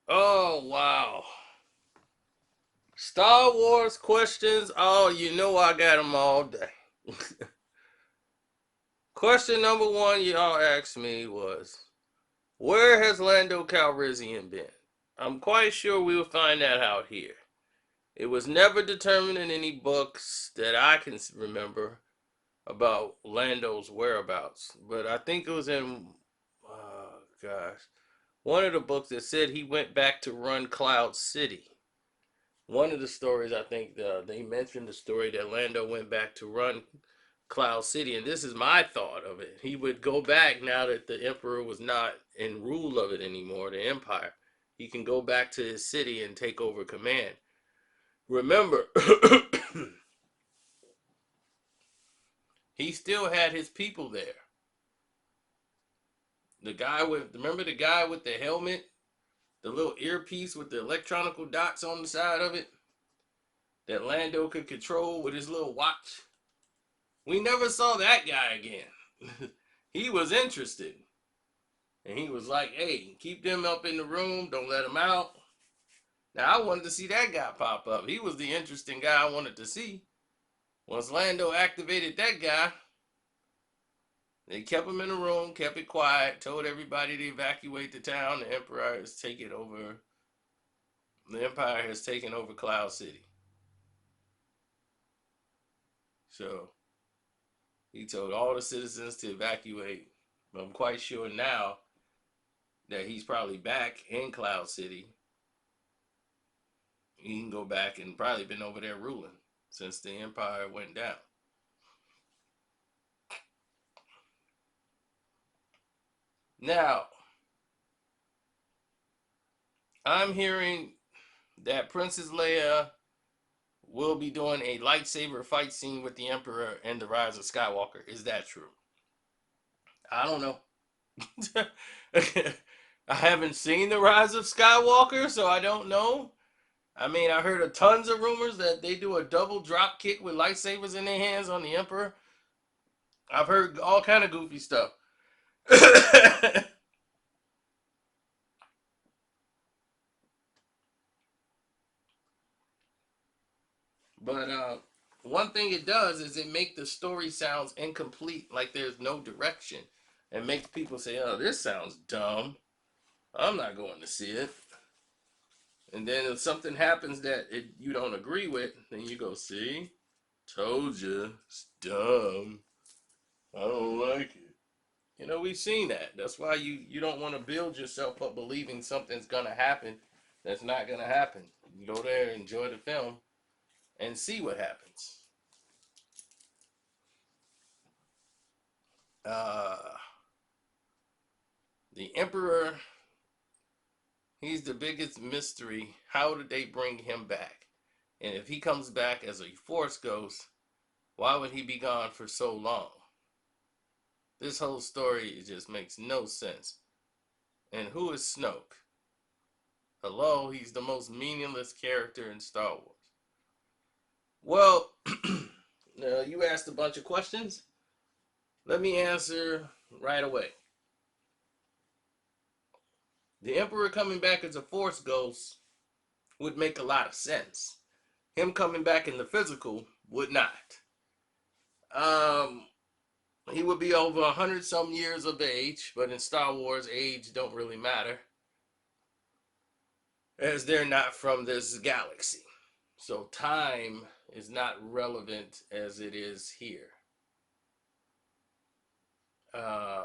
Oh, wow. Star Wars questions. Oh, you know I got them all day. Question number one y'all asked me was, where has Lando Calrissian been? I'm quite sure we will find that out here. It was never determined in any books that I can remember about Lando's whereabouts, but I think it was in, oh gosh, one of the books that said he went back to run Cloud City. One of the stories, I think they mentioned the story that Lando went back to run Cloud City, and this is my thought of it. He would go back now that the Emperor was not in rule of it anymore, the Empire. He can go back to his city and take over command. Remember, he still had his people there. The guy with, remember the guy with the helmet, the little earpiece with the electronical dots on the side of it that Lando could control with his little watch? We never saw that guy again. He was interested. And he was like, hey, keep them up in the room. Don't let them out. Now, I wanted to see that guy pop up. He was the interesting guy I wanted to see. Once Lando activated that guy, they kept him in the room, kept it quiet, told everybody to evacuate the town. The Emperor is taking over. The Empire has taken over Cloud City. So he told all the citizens to evacuate. But I'm quite sure now that he's probably back in Cloud City. He can go back and probably been over there ruling since the Empire went down. Now, I'm hearing that Princess Leia will be doing a lightsaber fight scene with the Emperor and the Rise of Skywalker. Is that true? I don't know. I haven't seen the Rise of Skywalker, so I don't know. I mean, I heard tons of rumors that they do a double drop kick with lightsabers in their hands on the Emperor. I've heard all kind of goofy stuff. But one thing it does is it make the story sounds incomplete, like there's no direction, and makes people say, "Oh, this sounds dumb. I'm not going to see it." And then if something happens that you don't agree with, then you go, "See, told you, it's dumb. I don't like it." You know, we've seen that. That's why you don't want to build yourself up believing something's gonna happen that's not gonna happen. You go there, enjoy the film, and see what happens. Uh, the Emperor, he's the biggest mystery. How did they bring him back? And if he comes back as a Force ghost, why would he be gone for so long? This whole story just makes no sense. And who is Snoke? Hello, he's the most meaningless character in Star Wars. Well, you asked a bunch of questions. Let me answer right away. The Emperor coming back as a Force ghost would make a lot of sense. Him coming back in the physical would not. Um, he would be over 100 some years of age, but in Star Wars, age don't really matter as they're not from this galaxy. So time is not relevant as it is here. Um,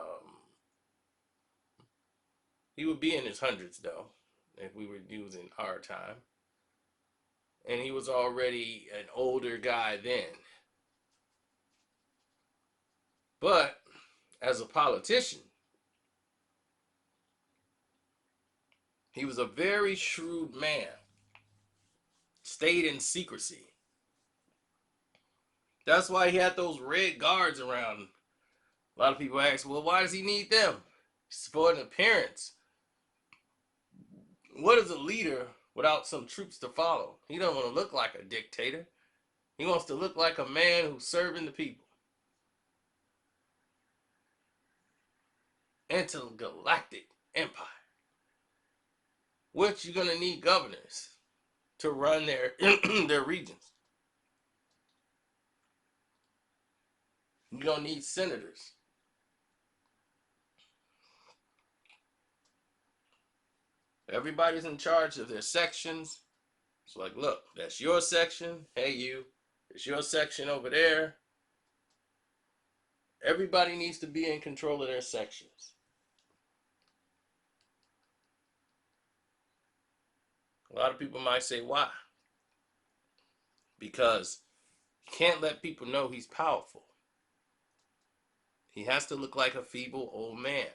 he would be in his hundreds though, if we were using our time. And he was already an older guy then. But as a politician, he was a very shrewd man, stayed in secrecy. That's why he had those red guards around. A lot of people ask, well, why does he need them? It's for an appearance. What is a leader without some troops to follow? He don't want to look like a dictator. He wants to look like a man who's serving the people. Intergalactic Empire. which you're gonna need governors to run their their regions. You're gonna need senators. Everybody's in charge of their sections. It's like, look, that's your section. Hey, you, it's your section over there. Everybody needs to be in control of their sections. A lot of people might say, why? Because you can't let people know he's powerful. He has to look like a feeble old man.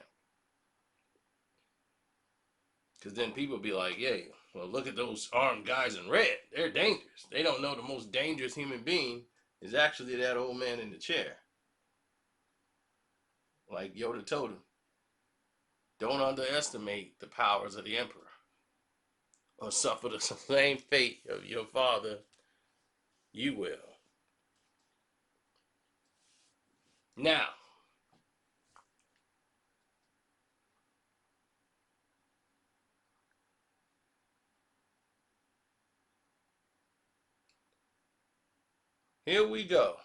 Because then people be like, yeah, well, look at those armed guys in red. They're dangerous. They don't know the most dangerous human being is actually that old man in the chair. Like Yoda told him, don't underestimate the powers of the emperor or suffer the same fate of your father. You will. Now, here we go.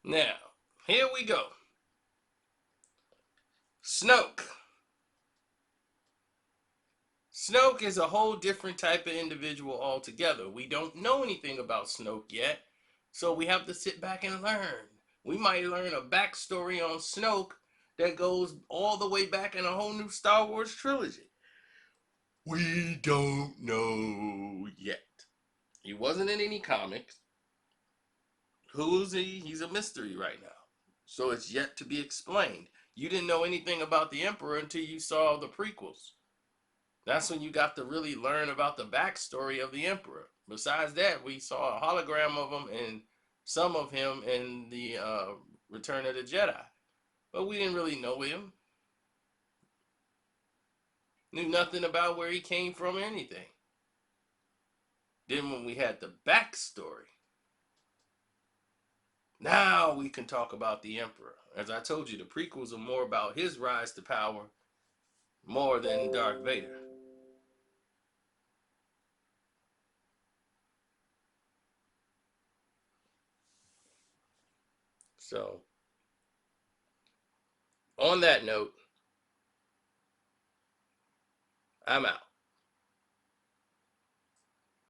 Now, here we go. Snoke. Snoke is a whole different type of individual altogether. We don't know anything about Snoke yet, so we have to sit back and learn. We might learn a backstory on Snoke that goes all the way back in a whole new Star Wars trilogy. We don't know yet. He wasn't in any comics. Who is he? He's a mystery right now. So it's yet to be explained. You didn't know anything about the Emperor until you saw the prequels. That's when you got to really learn about the backstory of the Emperor. Besides that, we saw a hologram of him and some of him in the Return of the Jedi. But we didn't really know him. Knew nothing about where he came from or anything. Then when we had the backstory, now we can talk about the Emperor. As I told you, the prequels are more about his rise to power more than Darth Vader. So, on that note, I'm out.